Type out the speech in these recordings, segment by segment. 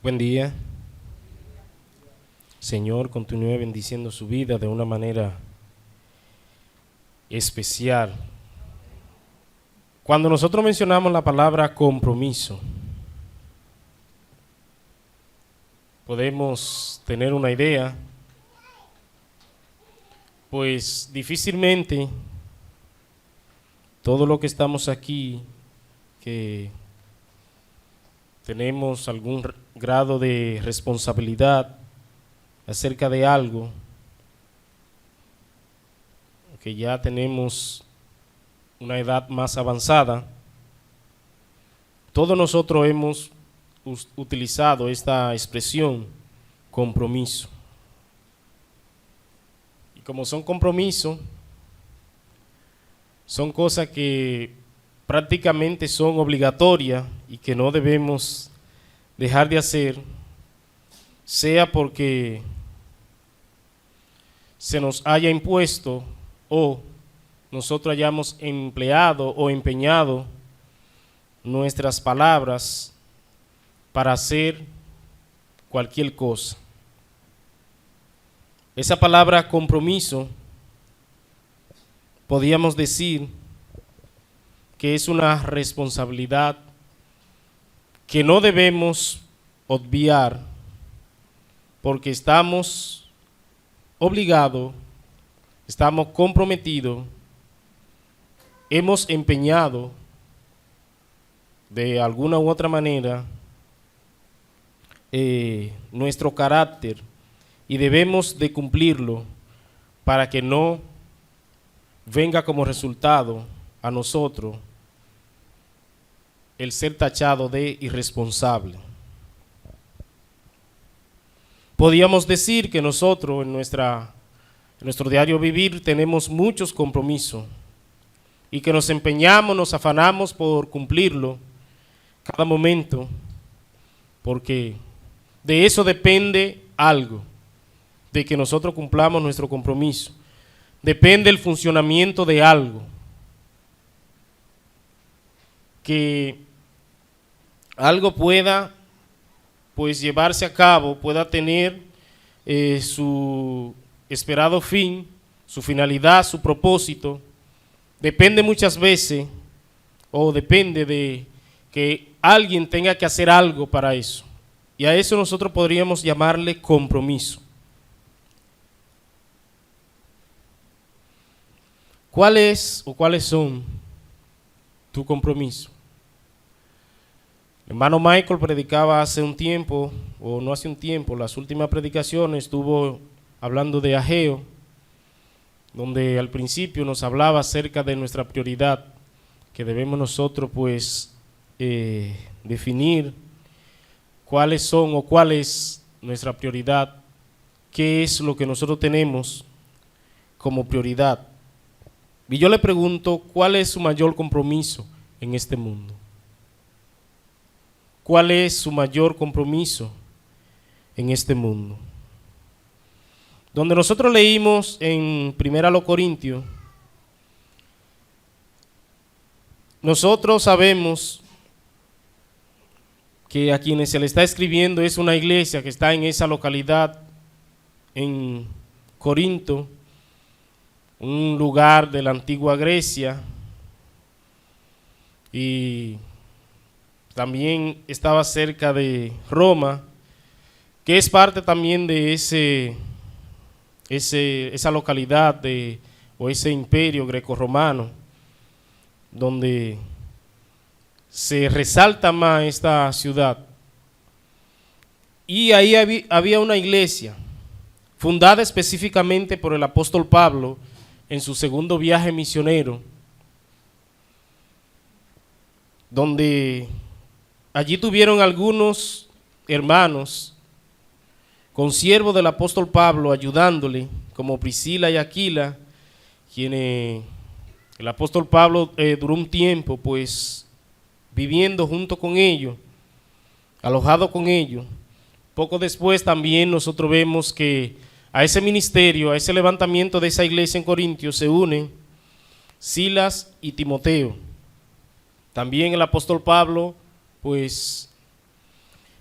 Buen día. Señor, continúe bendiciendo su vida de una manera especial. Cuando nosotros mencionamos la palabra compromiso, podemos tener una idea, pues difícilmente todo lo que estamos aquí, que tenemos algún grado de responsabilidad acerca de algo, que ya tenemos una edad más avanzada, todos nosotros hemos utilizado esta expresión compromiso. Y como son compromisos, son cosas que prácticamente son obligatorias y que no debemos dejar de hacer, sea porque se nos haya impuesto o nosotros hayamos empleado o empeñado nuestras palabras para hacer cualquier cosa. Esa palabra compromiso, podríamos decir que es una responsabilidad que no debemos obviar, porque estamos obligados, estamos comprometidos, hemos empeñado de alguna u otra manera nuestro carácter y debemos de cumplirlo para que no venga como resultado a nosotros el ser tachado de irresponsable. Podríamos decir que nosotros en nuestro diario vivir tenemos muchos compromisos y que nos empeñamos, nos afanamos por cumplirlo cada momento, porque de eso depende algo, de que nosotros cumplamos nuestro compromiso. Depende el funcionamiento de algo, que algo pueda pues llevarse a cabo, pueda tener su esperado fin, su finalidad, su propósito. Depende muchas veces, o depende de que alguien tenga que hacer algo para eso, y a eso nosotros podríamos llamarle compromiso. ¿Cuál es o cuáles son tu compromiso? El hermano Michael predicaba hace un tiempo, o no hace un tiempo, las últimas predicaciones estuvo hablando de Ageo, donde al principio nos hablaba acerca de nuestra prioridad, que debemos nosotros pues definir cuáles son o cuál es nuestra prioridad, qué es lo que nosotros tenemos como prioridad. Y yo le pregunto, ¿cuál es su mayor compromiso en este mundo? ¿Cuál es su mayor compromiso en este mundo? Donde nosotros leímos en 1 Corintios, nosotros sabemos que a quienes se le está escribiendo es una iglesia que está en esa localidad, en Corinto, un lugar de la antigua Grecia, y también estaba cerca de Roma, que es parte también de esa localidad o ese imperio grecorromano, donde se resalta más esta ciudad. Y ahí había una iglesia fundada específicamente por el apóstol Pablo en su segundo viaje misionero, donde allí tuvieron algunos hermanos consiervos del apóstol Pablo ayudándole, como Priscila y Aquila, quienes el apóstol Pablo duró un tiempo pues viviendo junto con ellos, alojado con ellos. Poco después también nosotros vemos que a ese ministerio, a ese levantamiento de esa iglesia en Corintios se unen Silas y Timoteo. También el apóstol Pablo pues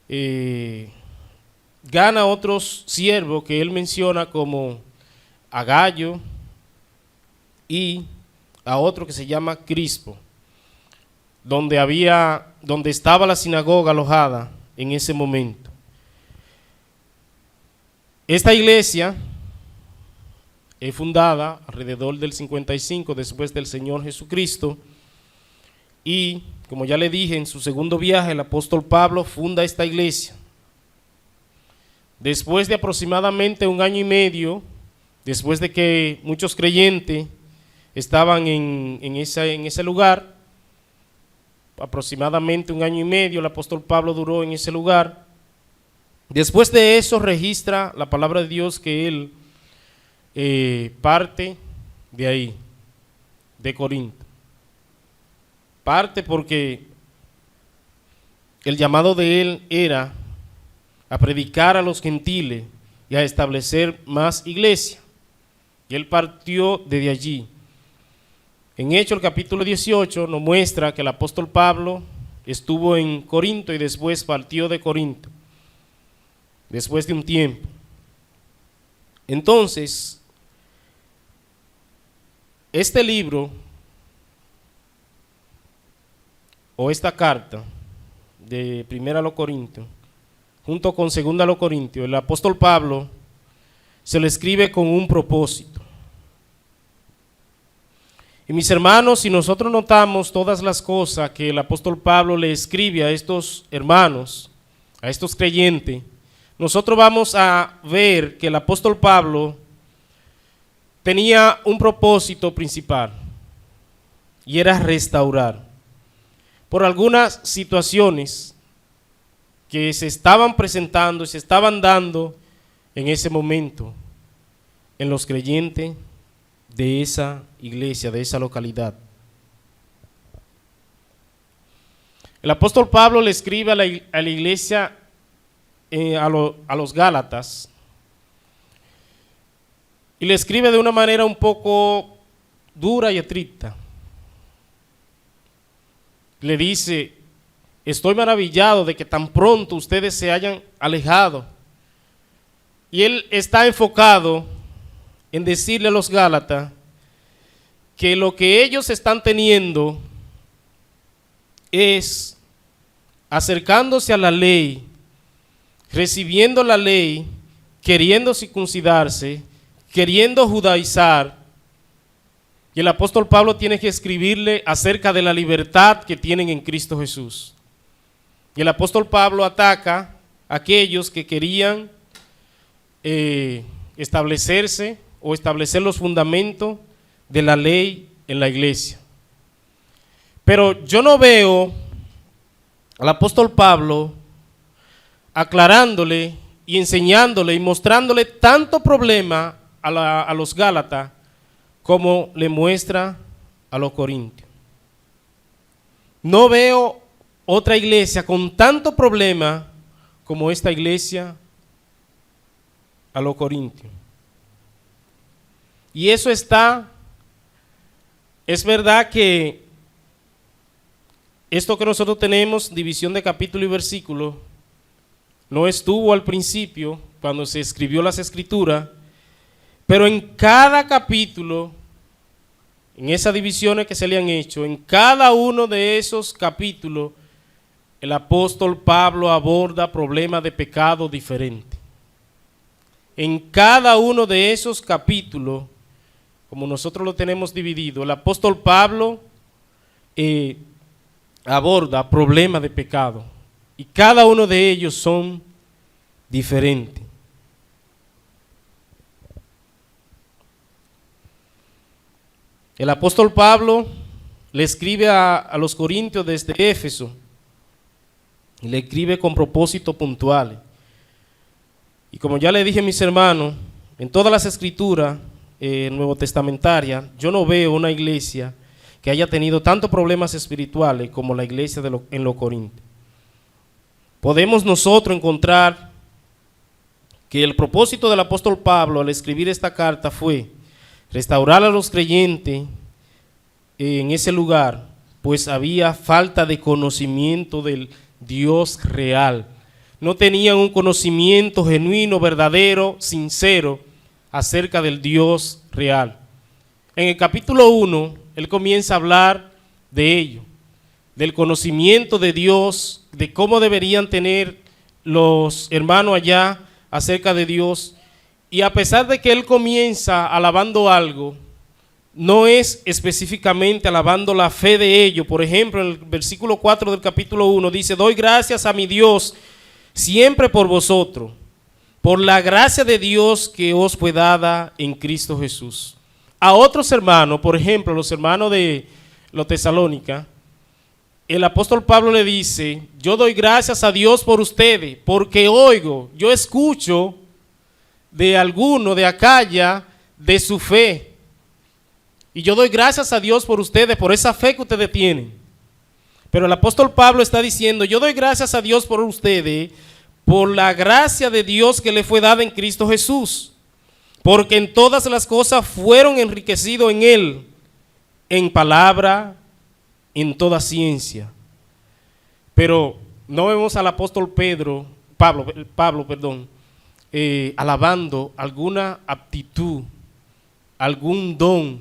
gana otros siervos que él menciona como a Gayo y a otro que se llama Crispo, donde estaba la sinagoga alojada en ese momento. Esta iglesia es fundada alrededor del 55 después del Señor Jesucristo, y como ya le dije, en su segundo viaje el apóstol Pablo funda esta iglesia. Después de aproximadamente 1 año y medio, después de que muchos creyentes estaban en ese lugar, aproximadamente 1 año y medio el apóstol Pablo duró en ese lugar. Después de eso registra la palabra de Dios que él parte de ahí, de Corinto. Parte porque el llamado de él era a predicar a los gentiles y a establecer más iglesia. Y él partió desde allí. En Hechos, el capítulo 18, nos muestra que el apóstol Pablo estuvo en Corinto y después partió de Corinto, después de un tiempo. Entonces, este libro, o esta carta de Primera a los Corintios, junto con Segunda a los Corintios, el apóstol Pablo se lo escribe con un propósito. Y mis hermanos, si nosotros notamos todas las cosas que el apóstol Pablo le escribe a estos hermanos, a estos creyentes, nosotros vamos a ver que el apóstol Pablo tenía un propósito principal, y era restaurar. Por algunas situaciones que se estaban presentando y se estaban dando en ese momento en los creyentes de esa iglesia, de esa localidad. El apóstol Pablo le escribe a la iglesia, a los Gálatas, y le escribe de una manera un poco dura y estricta. Le dice: estoy maravillado de que tan pronto ustedes se hayan alejado. Y él está enfocado en decirle a los Gálatas que lo que ellos están teniendo es acercándose a la ley, recibiendo la ley, queriendo circuncidarse, queriendo judaizar. Y el apóstol Pablo tiene que escribirle acerca de la libertad que tienen en Cristo Jesús. Y el apóstol Pablo ataca a aquellos que querían establecerse o establecer los fundamentos de la ley en la iglesia. Pero yo no veo al apóstol Pablo aclarándole y enseñándole y mostrándole tanto problema a los Gálatas como le muestra a los Corintios. No veo otra iglesia con tanto problema como esta iglesia a los Corintios. Y eso es verdad que esto que nosotros tenemos, división de capítulo y versículo, no estuvo al principio cuando se escribió las escrituras, pero en cada capítulo, en esas divisiones que se le han hecho, en cada uno de esos capítulos, el apóstol Pablo aborda problemas de pecado diferentes. En cada uno de esos capítulos, como nosotros lo tenemos dividido, el apóstol Pablo aborda problemas de pecado, y cada uno de ellos son diferentes. El apóstol Pablo le escribe a los corintios desde Éfeso, y le escribe con propósitos puntuales. Y como ya le dije, mis hermanos, en todas las escrituras nuevo testamentarias, yo no veo una iglesia que haya tenido tantos problemas espirituales como la iglesia en los Corintios. Podemos nosotros encontrar que el propósito del apóstol Pablo al escribir esta carta fue restaurar a los creyentes en ese lugar, pues había falta de conocimiento del Dios real. no tenían un conocimiento genuino, verdadero, sincero acerca del Dios real. En el capítulo 1, él comienza a hablar de ello, del conocimiento de Dios, de cómo deberían tener los hermanos allá acerca de Dios. Y a pesar de que él comienza alabando algo, no es específicamente alabando la fe de ellos. Por ejemplo, en el versículo 4 del capítulo 1 dice: doy gracias a mi Dios siempre por vosotros, por la gracia de Dios que os fue dada en Cristo Jesús. A otros hermanos, por ejemplo, los hermanos de los Tesalónica, el apóstol Pablo le dice: yo doy gracias a Dios por ustedes, porque oigo, yo escucho de alguno de Acaya de su fe. Y yo doy gracias a Dios por ustedes, por esa fe que ustedes tienen. Pero el apóstol Pablo está diciendo: yo doy gracias a Dios por ustedes, por la gracia de Dios que le fue dada en Cristo Jesús. Porque en todas las cosas fueron enriquecidos en Él, en palabra, en toda ciencia. Pero no vemos al apóstol Pablo, alabando alguna aptitud, algún don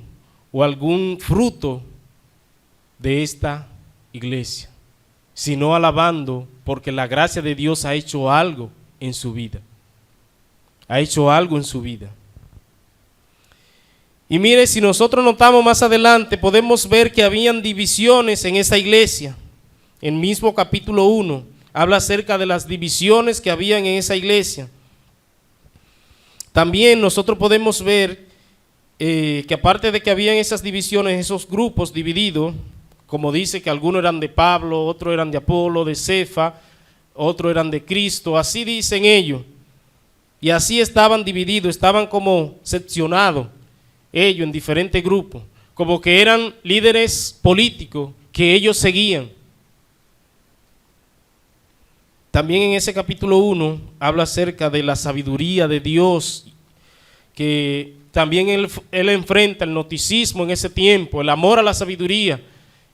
o algún fruto de esta iglesia, sino alabando porque la gracia de Dios ha hecho algo en su vida. Ha hecho algo en su vida. Y mire, si nosotros notamos más adelante, podemos ver que habían divisiones en esa iglesia. El mismo capítulo 1 habla acerca de las divisiones que habían en esa iglesia. También nosotros podemos ver que aparte de que habían esas divisiones, esos grupos divididos, como dice que algunos eran de Pablo, otros eran de Apolo, de Cefa, otros eran de Cristo, así dicen ellos. Y así estaban divididos, estaban como seccionados ellos en diferentes grupos, como que eran líderes políticos que ellos seguían. También en ese capítulo 1 habla acerca de la sabiduría de Dios, que también él enfrenta el gnosticismo en ese tiempo, el amor a la sabiduría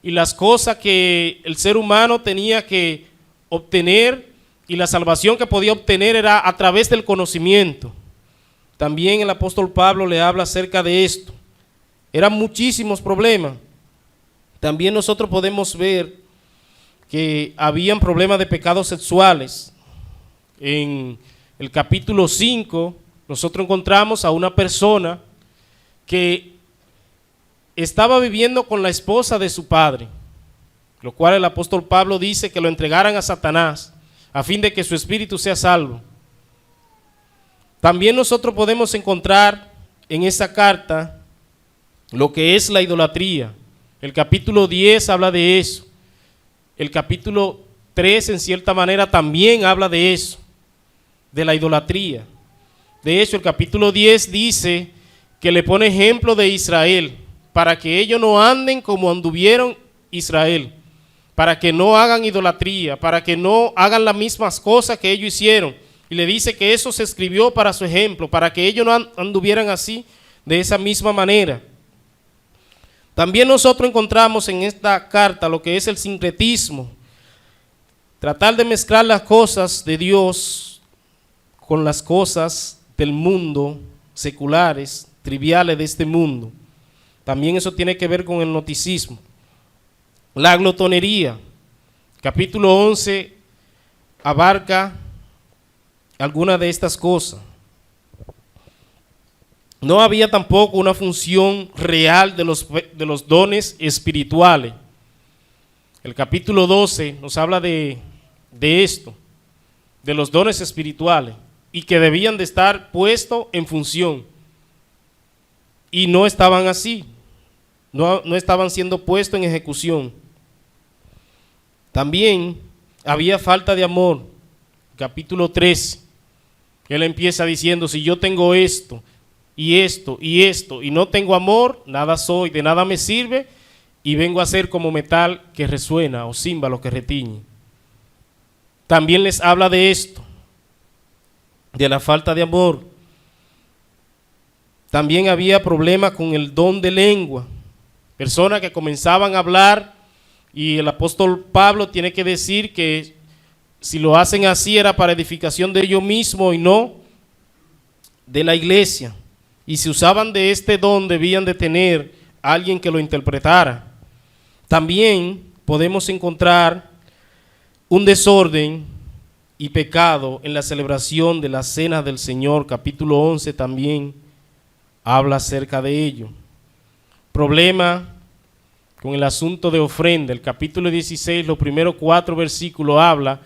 y las cosas que el ser humano tenía que obtener, y la salvación que podía obtener era a través del conocimiento. También el apóstol Pablo le habla acerca de esto. Eran muchísimos problemas. También nosotros podemos ver que habían problemas de pecados sexuales. En el capítulo 5 nosotros encontramos a una persona que estaba viviendo con la esposa de su padre, lo cual el apóstol Pablo dice que lo entregaran a Satanás a fin de que su espíritu sea salvo. También nosotros podemos encontrar en esa carta lo que es la idolatría. El capítulo 10 habla de eso. El capítulo 3 en cierta manera también habla de eso, de la idolatría. De hecho, el capítulo 10 dice que le pone ejemplo de Israel, para que ellos no anden como anduvieron Israel, para que no hagan idolatría, para que no hagan las mismas cosas que ellos hicieron. Y le dice que eso se escribió para su ejemplo, para que ellos no anduvieran así, de esa misma manera. También nosotros encontramos en esta carta lo que es el sincretismo, tratar de mezclar las cosas de Dios con las cosas del mundo, seculares, triviales de este mundo. También eso tiene que ver con el gnosticismo. La glotonería, capítulo 11, abarca algunas de estas cosas. No había tampoco una función real de los dones espirituales. El capítulo 12 nos habla de esto, de los dones espirituales, y que debían de estar puestos en función. Y no estaban así, no estaban siendo puestos en ejecución. También había falta de amor. Capítulo 13, él empieza diciendo: si yo tengo esto, y esto, y esto, y no tengo amor, nada soy, de nada me sirve, y vengo a ser como metal que resuena, o címbalo que retiñe. También les habla de esto, de la falta de amor. También había problemas con el don de lengua, personas que comenzaban a hablar, y el apóstol Pablo tiene que decir que si lo hacen así era para edificación de ellos mismos y no de la iglesia. Y si usaban de este don debían de tener a alguien que lo interpretara. También podemos encontrar un desorden y pecado en la celebración de la Cena del Señor. Capítulo 11 también habla acerca de ello. Problema con el asunto de ofrenda. El capítulo 16, los primeros 4 versículos habla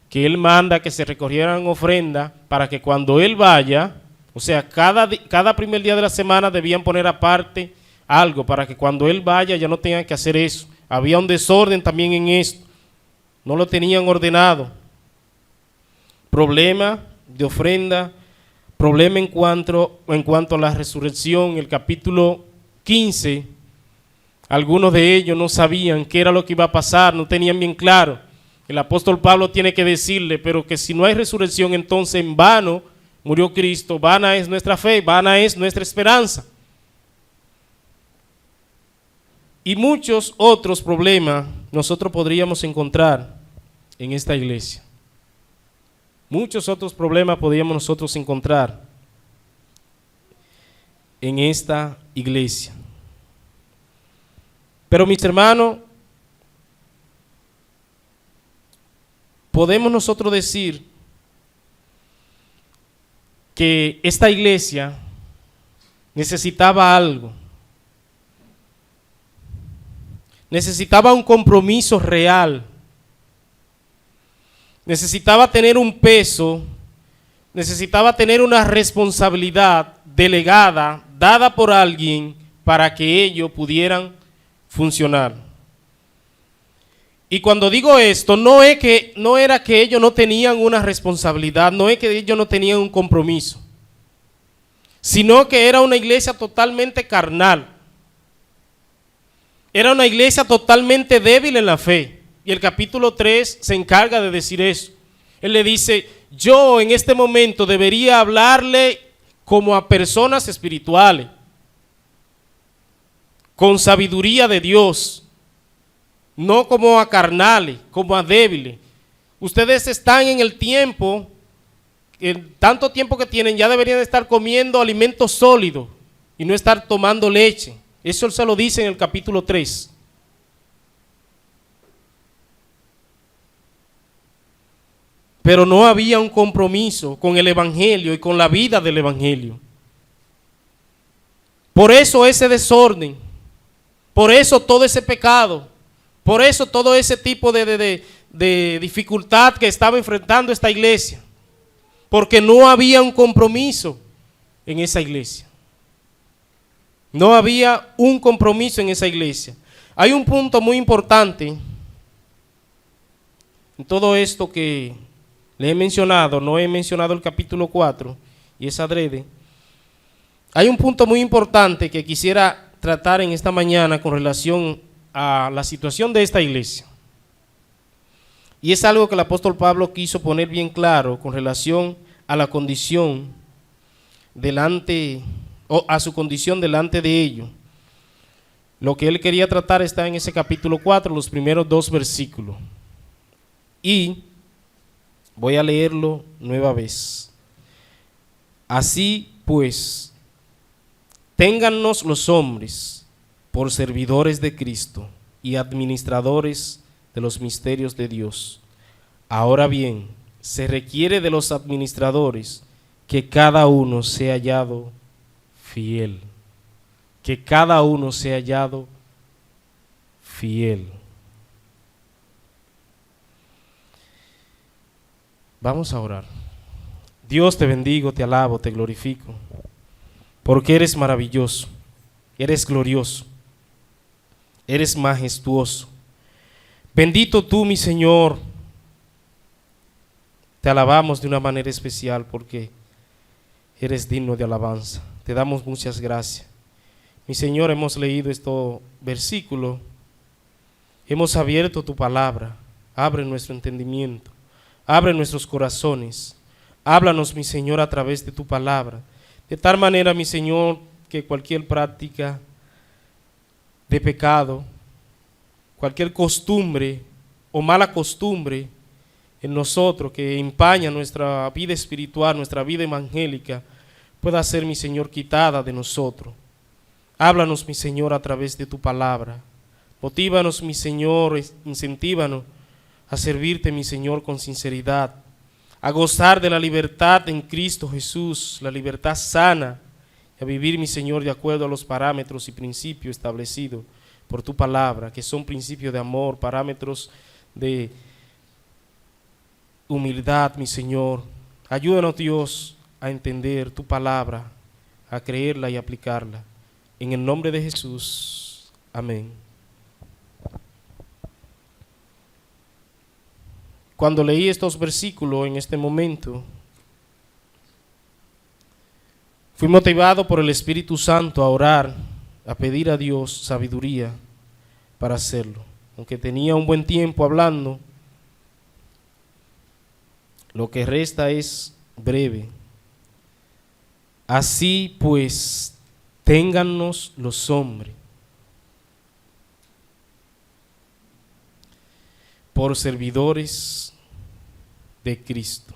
que Él manda que se recogieran ofrenda para que cuando Él vaya, o sea, cada primer día de la semana debían poner aparte algo para que cuando Él vaya ya no tengan que hacer eso. Había un desorden también en esto. No lo tenían ordenado. Problema de ofrenda, problema en cuanto a la resurrección. El capítulo 15, algunos de ellos no sabían qué era lo que iba a pasar, no tenían bien claro. El apóstol Pablo tiene que decirle, pero que si no hay resurrección, entonces en vano murió Cristo, vana es nuestra fe, vana es nuestra esperanza. Y muchos otros problemas nosotros podríamos encontrar en esta iglesia. Muchos otros problemas podríamos nosotros encontrar en esta iglesia. Pero mis hermanos, podemos nosotros decir que esta iglesia necesitaba algo. Necesitaba un compromiso real. Necesitaba tener un peso, necesitaba tener una responsabilidad delegada, dada por alguien para que ellos pudieran funcionar. Y cuando digo esto, no era que ellos no tenían una responsabilidad, no es que ellos no tenían un compromiso, sino que era una iglesia totalmente carnal. Era una iglesia totalmente débil en la fe. Y el capítulo 3 se encarga de decir eso. Él le dice, yo en este momento debería hablarle como a personas espirituales, con sabiduría de Dios, no como a carnales, como a débiles. Ustedes están en el tiempo, en tanto tiempo que tienen, ya deberían estar comiendo alimentos sólidos y no estar tomando leche. Eso se lo dice en el capítulo 3. Pero no había un compromiso con el evangelio y con la vida del evangelio. Por eso ese desorden, por eso todo ese pecado, por eso todo ese tipo de dificultad que estaba enfrentando esta iglesia, porque no había un compromiso en esa iglesia. No había un compromiso en esa iglesia. Hay un punto muy importante en todo esto que le he mencionado, no he mencionado el capítulo 4 y es adrede. Hay un punto muy importante que quisiera tratar en esta mañana con relación a la situación de esta iglesia. Y es algo que el apóstol Pablo quiso poner bien claro con relación a la condición delante, o a su condición delante de ellos. Lo que él quería tratar está en ese capítulo 4, los primeros 2 versículos. Y voy a leerlo nueva vez. Así pues, téngannos los hombres por servidores de Cristo y administradores de los misterios de Dios. Ahora bien, se requiere de los administradores que cada uno sea hallado fiel. Que cada uno sea hallado fiel. Vamos a orar. Dios, te bendigo, te alabo, te glorifico, porque eres maravilloso, eres glorioso, eres majestuoso. Bendito tú, mi Señor. Te alabamos de una manera especial porque eres digno de alabanza. Te damos muchas gracias. Mi Señor, hemos leído estos versículos, hemos abierto tu palabra. Abre nuestro entendimiento, abre nuestros corazones. Háblanos, mi Señor, a través de tu palabra. De tal manera, mi Señor, que cualquier práctica de pecado, cualquier costumbre o mala costumbre en nosotros que empaña nuestra vida espiritual, nuestra vida evangélica, pueda ser, mi Señor, quitada de nosotros. Háblanos, mi Señor, a través de tu palabra. Motívanos, mi Señor, incentívanos a servirte, mi Señor, con sinceridad, a gozar de la libertad en Cristo Jesús, la libertad sana, y a vivir, mi Señor, de acuerdo a los parámetros y principios establecidos por tu palabra, que son principios de amor, parámetros de humildad, mi Señor. Ayúdanos, Dios, a entender tu palabra, a creerla y aplicarla. En el nombre de Jesús. Amén. Cuando leí estos versículos en este momento, fui motivado por el Espíritu Santo a orar, a pedir a Dios sabiduría para hacerlo. Aunque tenía un buen tiempo hablando, lo que resta es breve. Así pues, téngannos los hombres por servidores de Cristo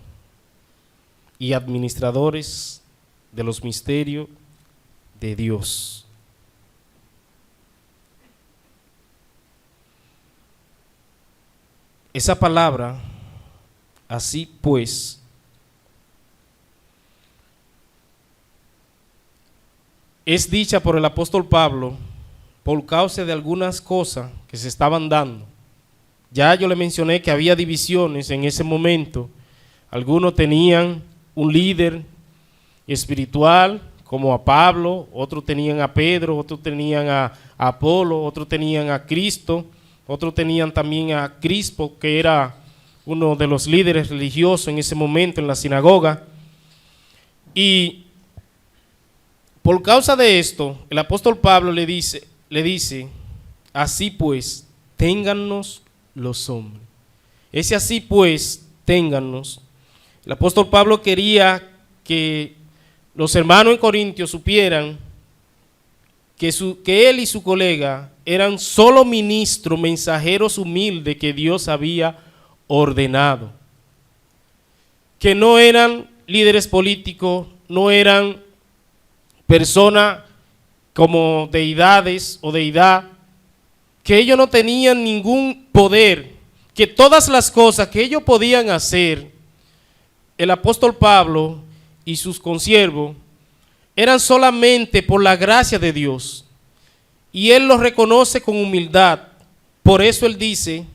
y administradores de los misterios de Dios. Esa palabra, así pues, es dicha por el apóstol Pablo por causa de algunas cosas que se estaban dando. Ya yo le mencioné que había divisiones en ese momento. Algunos tenían un líder espiritual como a Pablo, otros tenían a Pedro, otros tenían a Apolo, otros tenían a Cristo, otros tenían también a Crispo, que era uno de los líderes religiosos en ese momento en la sinagoga. Y por causa de esto, el apóstol Pablo le dice, así pues, téngannos los hombres. Ese así pues, téngannos. El apóstol Pablo quería que los hermanos en Corintios supieran que él y su colega eran solo ministros, mensajeros humildes que Dios había ordenado. Que no eran líderes políticos, no eran personas como deidades o deidad, que ellos no tenían ningún poder, que todas las cosas que ellos podían hacer, el apóstol Pablo y sus consiervos, eran solamente por la gracia de Dios. Y él los reconoce con humildad. Por eso él dice,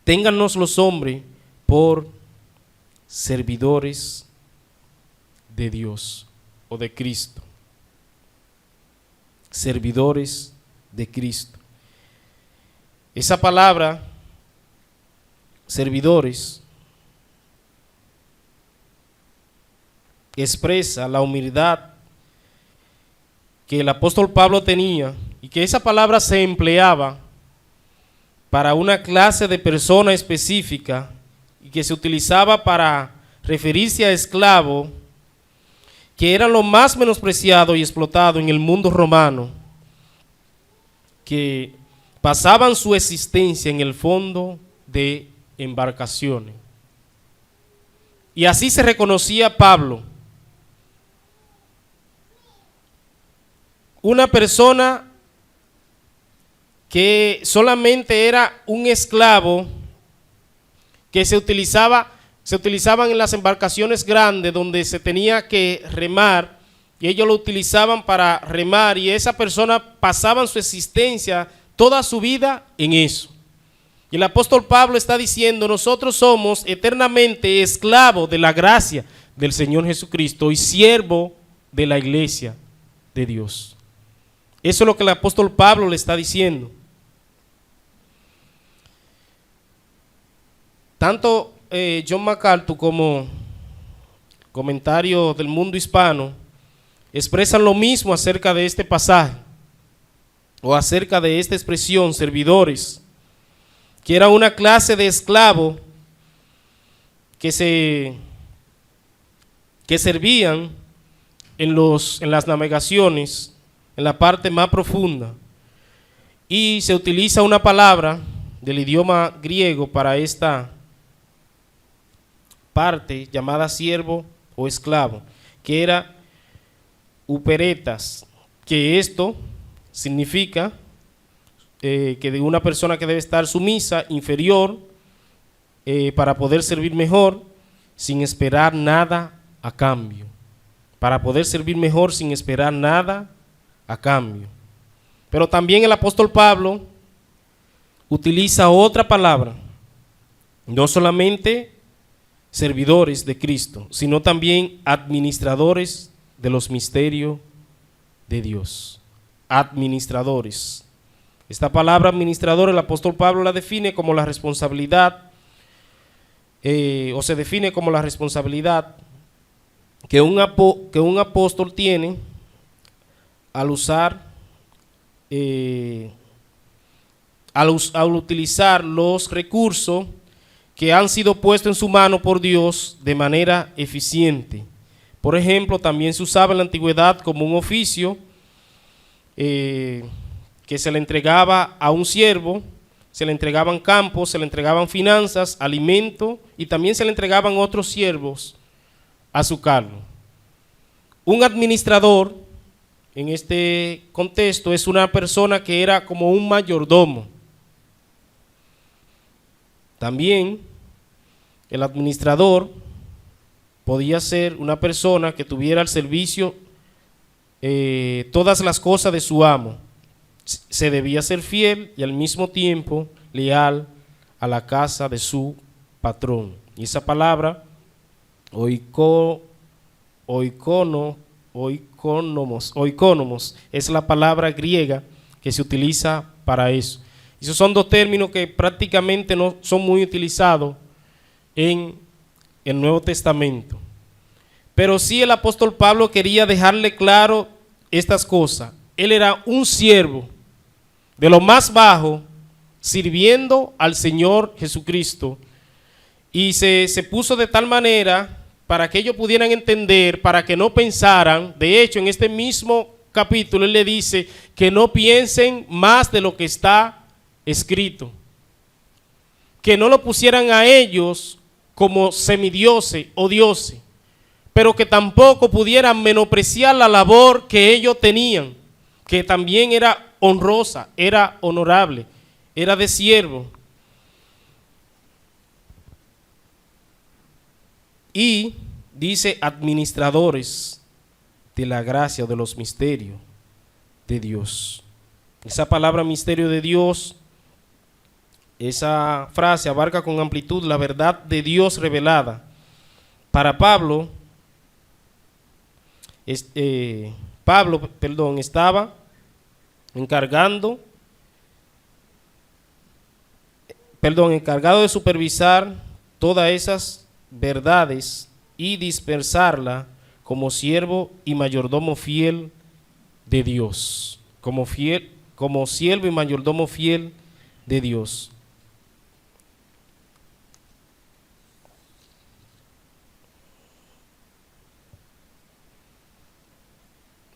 téngannos los hombres por servidores de Dios o de Cristo. Servidores de Cristo. Esa palabra, servidores, expresa la humildad que el apóstol Pablo tenía y que esa palabra se empleaba para una clase de persona específica y que se utilizaba para referirse a esclavos que eran lo más menospreciado y explotado en el mundo romano, que pasaban su existencia en el fondo de embarcaciones. Y así se reconocía Pablo, una persona que solamente era un esclavo que se utilizaban en las embarcaciones grandes donde se tenía que remar, y ellos lo utilizaban para remar, y esa persona pasaba su existencia, toda su vida en eso. Y el apóstol Pablo está diciendo, nosotros somos eternamente esclavos de la gracia del Señor Jesucristo y siervo de la iglesia de Dios. Eso es lo que el apóstol Pablo le está diciendo. Tanto John MacArthur como comentarios del mundo hispano expresan lo mismo acerca de este pasaje o acerca de esta expresión, servidores, que era una clase de esclavo que servían en las navegaciones en la parte más profunda, y se utiliza una palabra del idioma griego para esta parte llamada siervo o esclavo, que era uperetas, que esto significa que de una persona que debe estar sumisa, inferior, para poder servir mejor, sin esperar nada a cambio. Para poder servir mejor sin esperar nada a cambio. Pero también el apóstol Pablo utiliza otra palabra, no solamente servidores de Cristo, sino también administradores de los misterios de Dios. Administradores. Esta palabra administrador, el apóstol Pablo la define como la responsabilidad, o se define como la responsabilidad que un apóstol tiene al usar, al utilizar los recursos que han sido puestos en su mano por Dios de manera eficiente. Por ejemplo, también se usaba en la antigüedad como un oficio que se le entregaba a un siervo, se le entregaban campos, se le entregaban finanzas, alimento, y también se le entregaban otros siervos a su cargo. Un administrador, en este contexto, es una persona que era como un mayordomo. También el administrador podía ser una persona que tuviera al servicio todas las cosas de su amo. Se debía ser fiel y al mismo tiempo leal a la casa de su patrón. Y esa palabra, oikonomos, es la palabra griega que se utiliza para eso. Esos son dos términos que prácticamente no son muy utilizados en el Nuevo Testamento. Pero sí el apóstol Pablo quería dejarle claro estas cosas. Él era un siervo de lo más bajo, sirviendo al Señor Jesucristo, y se puso de tal manera para que ellos pudieran entender, para que no pensaran. De hecho, en este mismo capítulo él le dice que no piensen más de lo que está escrito, que no lo pusieran a ellos como semidioses o dioses, pero que tampoco pudieran menospreciar la labor que ellos tenían, que también era honrosa, era honorable, era de siervo. Y dice administradores de la gracia o de los misterios de Dios. Esa palabra misterio de Dios, esa frase abarca con amplitud la verdad de Dios revelada. Para Pablo, estaba encargado de supervisar todas esas verdades y dispersarla como siervo y mayordomo fiel de Dios, como siervo y mayordomo fiel de Dios.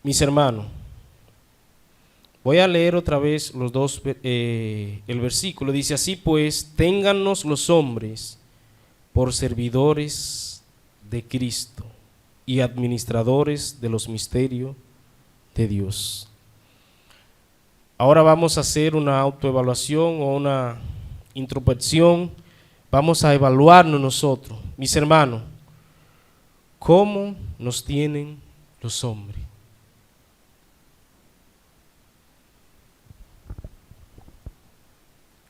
Mis hermanos, voy a leer otra vez el versículo. Dice así: pues, téngannos los hombres por servidores de Cristo y administradores de los misterios de Dios. Ahora vamos a hacer una autoevaluación o una introspección. Vamos a evaluarnos nosotros. Mis hermanos, ¿cómo nos tienen los hombres?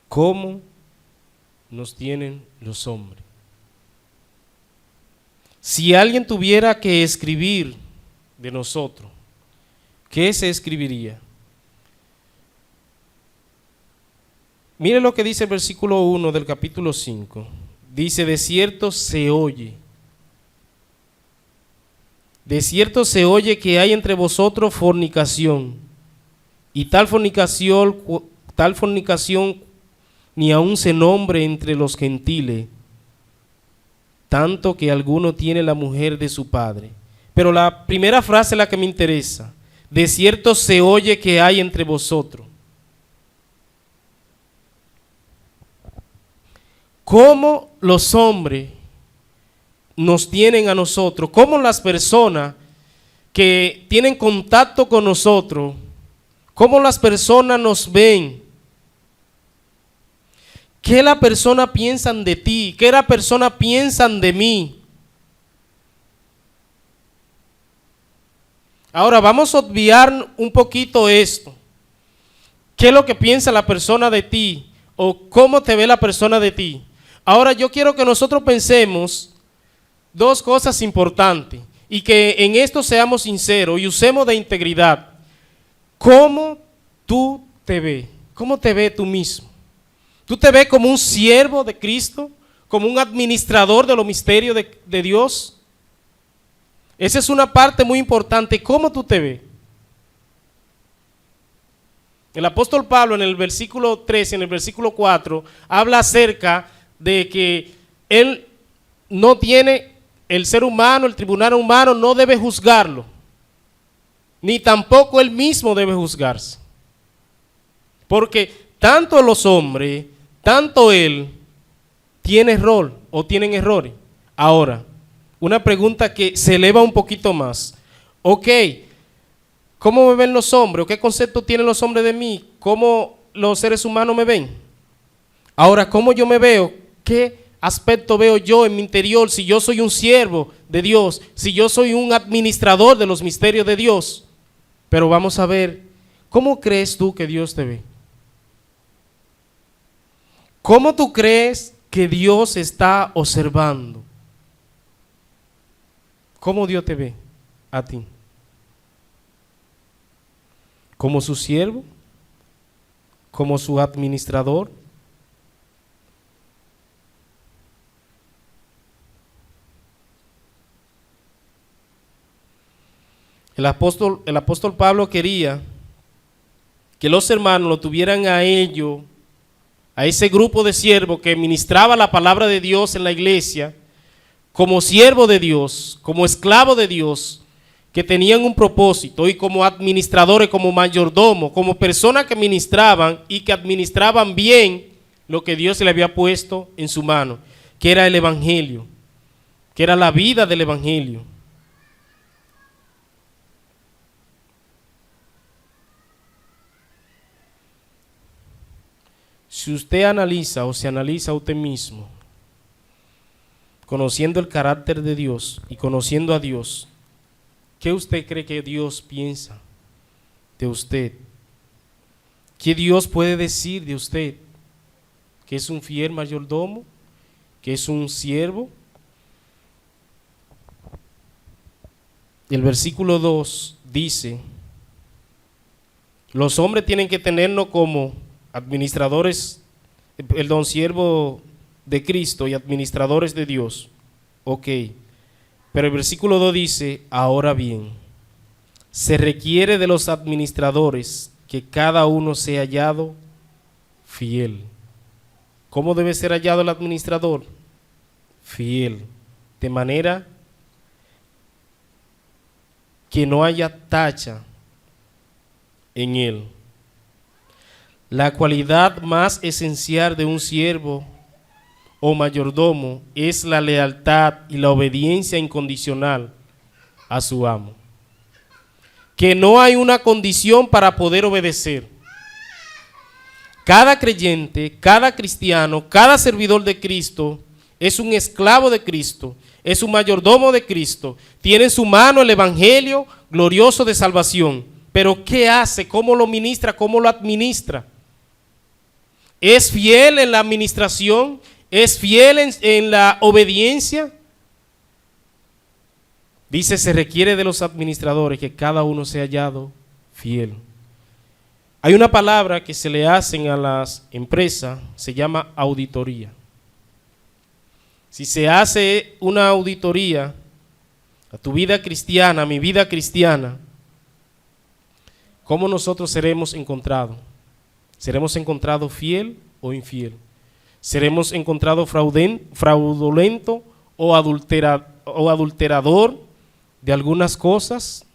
¿Cómo nos tienen los hombres? Si alguien tuviera que escribir de nosotros, ¿qué se escribiría? Mire lo que dice el versículo 1 del capítulo 5. Dice: de cierto se oye que hay entre vosotros fornicación, y tal fornicación ni aun se nombre entre los gentiles, tanto que alguno tiene la mujer de su padre. Pero la primera frase es la que me interesa: de cierto se oye que hay entre vosotros. ¿Cómo los hombres nos tienen a nosotros, cómo las personas que tienen contacto con nosotros, cómo las personas nos ven, qué las personas piensan de ti, qué las personas piensan de mí. Ahora vamos a obviar un poquito esto. ¿Qué es lo que piensa la persona de ti? ¿O cómo te ve la persona de ti? Ahora yo quiero que nosotros pensemos dos cosas importantes y que en esto seamos sinceros y usemos de integridad. ¿Cómo tú te ves? ¿Cómo te ves tú mismo? ¿Tú te ves como un siervo de Cristo? ¿Como un administrador de los misterios de Dios? Esa es una parte muy importante. ¿Cómo tú te ves? El apóstol Pablo en el versículo 13, en el versículo 4, habla acerca de que él no tiene, el ser humano, el tribunal humano no debe juzgarlo, ni tampoco él mismo debe juzgarse. Porque tanto los hombres, tanto él, tiene rol o tienen errores. Ahora, una pregunta que se eleva un poquito más. Ok, ¿cómo me ven los hombres? ¿O qué concepto tienen los hombres de mí? ¿Cómo los seres humanos me ven? Ahora, ¿cómo yo me veo? ¿Qué aspecto veo yo en mi interior? Si yo soy un siervo de Dios, si yo soy un administrador de los misterios de Dios. Pero vamos a ver, ¿cómo crees tú que Dios te ve? ¿Cómo tú crees que Dios está observando? ¿Cómo Dios te ve a ti? ¿Como su siervo? ¿Como su administrador? El apóstol Pablo quería que los hermanos lo tuvieran a ellos, a ese grupo de siervos que ministraba la palabra de Dios en la iglesia, como siervo de Dios, como esclavo de Dios, que tenían un propósito, y como administradores, como mayordomos, como personas que ministraban y que administraban bien lo que Dios le había puesto en su mano, que era el evangelio, que era la vida del evangelio. Si usted analiza o se analiza a usted mismo, conociendo el carácter de Dios y conociendo a Dios, ¿qué usted cree que Dios piensa de usted? ¿Qué Dios puede decir de usted? ¿Que es un fiel mayordomo? ¿Que es un siervo? El versículo 2 dice, los hombres tienen que tenernos como administradores, siervo de Cristo y administradores de Dios. Ok, pero el versículo 2 dice, ahora bien, se requiere de los administradores que cada uno sea hallado fiel. ¿Cómo debe ser hallado el administrador? Fiel, de manera que no haya tacha en él. La cualidad más esencial de un siervo o mayordomo es la lealtad y la obediencia incondicional a su amo. Que no hay una condición para poder obedecer. Cada creyente, cada cristiano, cada servidor de Cristo es un esclavo de Cristo, es un mayordomo de Cristo, tiene en su mano el evangelio glorioso de salvación. Pero ¿qué hace? ¿Cómo lo ministra? ¿Cómo lo administra? ¿Es fiel en la administración? ¿Es fiel en la obediencia? Dice, se requiere de los administradores que cada uno sea hallado fiel. Hay una palabra que se le hacen a las empresas, se llama auditoría. Si se hace una auditoría a tu vida cristiana, a mi vida cristiana, ¿cómo nosotros seremos encontrados? ¿Seremos encontrados fiel o infiel? ¿Seremos encontrados fraudulento o adulterador de algunas cosas?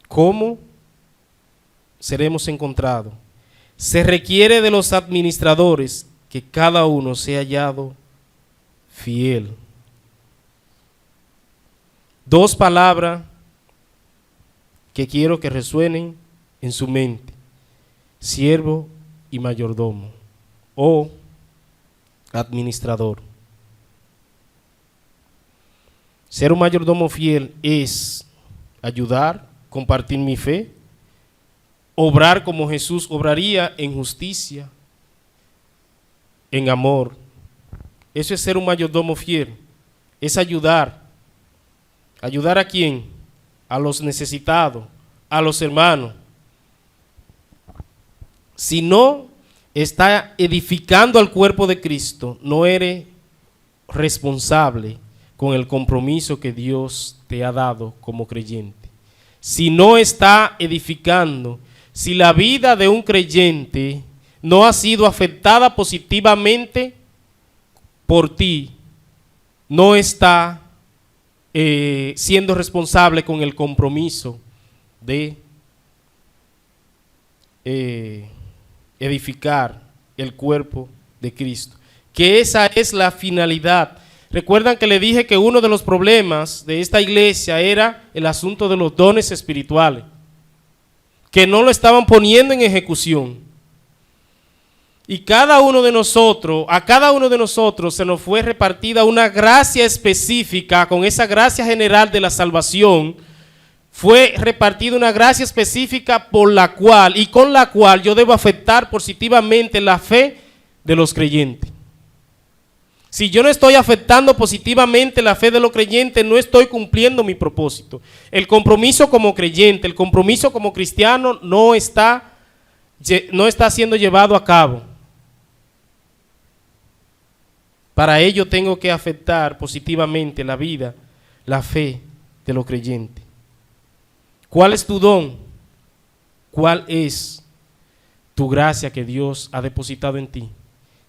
¿Cómo seremos encontrados? Se requiere de los administradores que cada uno sea hallado fiel. Dos palabras que quiero que resuenen en su mente: siervo y mayordomo o administrador. Ser un mayordomo fiel es ayudar, compartir mi fe, obrar como Jesús obraría, en justicia, en amor. Eso es ser un mayordomo fiel, es ayudar. ¿Ayudar a quién? A los necesitados, a los hermanos. Si no está edificando al cuerpo de Cristo, no eres responsable con el compromiso que Dios te ha dado como creyente. Si no está edificando, si la vida de un creyente no ha sido afectada positivamente por ti, no está siendo responsable con el compromiso de edificar el cuerpo de Cristo, que esa es la finalidad. Recuerdan que le dije que uno de los problemas de esta iglesia era el asunto de los dones espirituales, que no lo estaban poniendo en ejecución. Y a cada uno de nosotros se nos fue repartida una gracia específica. Con esa gracia general de la salvación fue repartida una gracia específica con la cual yo debo afectar positivamente la fe de los creyentes. Si yo no estoy afectando positivamente la fe de los creyentes, no estoy cumpliendo mi propósito. El compromiso como creyente, el compromiso como cristiano no está siendo llevado a cabo. Para ello tengo que afectar positivamente la vida, la fe de los creyentes. ¿Cuál es tu don? ¿Cuál es tu gracia que Dios ha depositado en ti?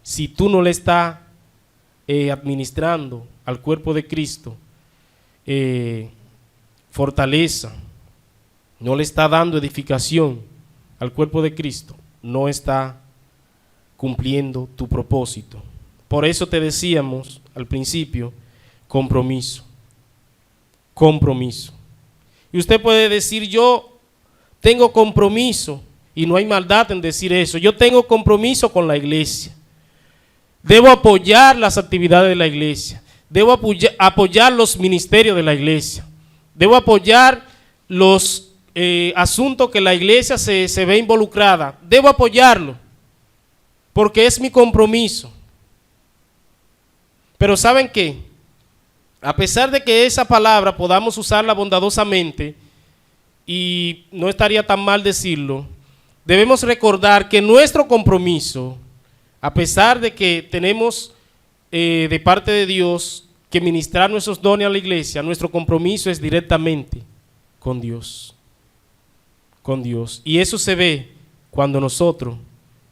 Si tú no le estás administrando al cuerpo de Cristo fortaleza, no le está dando edificación al cuerpo de Cristo, no está cumpliendo tu propósito. Por eso te decíamos al principio, compromiso. Y usted puede decir: yo tengo compromiso, y no hay maldad en decir eso. Yo tengo compromiso con la iglesia. Debo apoyar las actividades de la iglesia. Debo apoyar los ministerios de la iglesia. Debo apoyar los asuntos que la iglesia se ve involucrada. Debo apoyarlo, porque es mi compromiso. Pero ¿saben qué? A pesar de que esa palabra podamos usarla bondadosamente, y no estaría tan mal decirlo, debemos recordar que nuestro compromiso, a pesar de que tenemos de parte de Dios que ministrar nuestros dones a la iglesia, nuestro compromiso es directamente con Dios. Con Dios. Y eso se ve cuando nosotros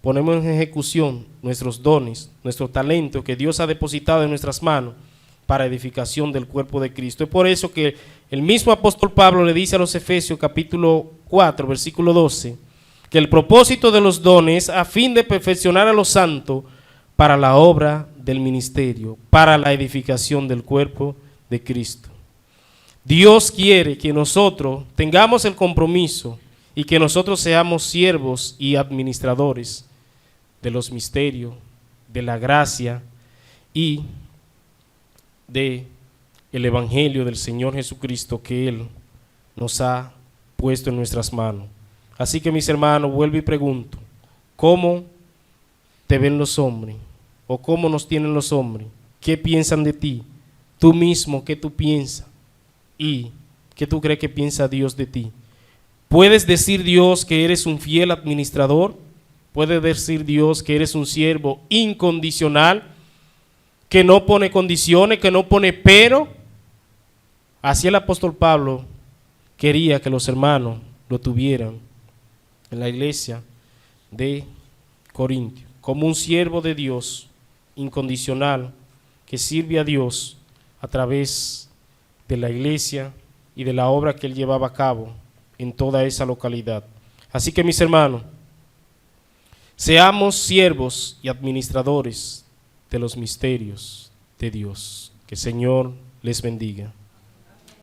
ponemos en ejecución nuestros dones, nuestro talento que Dios ha depositado en nuestras manos para edificación del cuerpo de Cristo. Es por eso que el mismo apóstol Pablo le dice a los Efesios capítulo 4, versículo 12, que el propósito de los dones es a fin de perfeccionar a los santos para la obra del ministerio, para la edificación del cuerpo de Cristo. Dios quiere que nosotros tengamos el compromiso y que nosotros seamos siervos y administradores de los misterios, de la gracia y de el evangelio del Señor Jesucristo que Él nos ha puesto en nuestras manos. Así que, mis hermanos, vuelvo y pregunto: ¿cómo te ven los hombres? ¿O cómo nos tienen los hombres? ¿Qué piensan de ti? Tú mismo, ¿qué tú piensas? ¿Y qué tú crees que piensa Dios de ti? ¿Puedes decir, Dios, que eres un fiel administrador? ¿Puedes decir, Dios, que eres un siervo incondicional, que no pone condiciones, que no pone pero? Así el apóstol Pablo quería que los hermanos lo tuvieran en la iglesia de Corintios, como un siervo de Dios incondicional que sirve a Dios a través de la iglesia y de la obra que él llevaba a cabo en toda esa localidad. Así que, mis hermanos, seamos siervos y administradores de los misterios de Dios. Que el Señor les bendiga.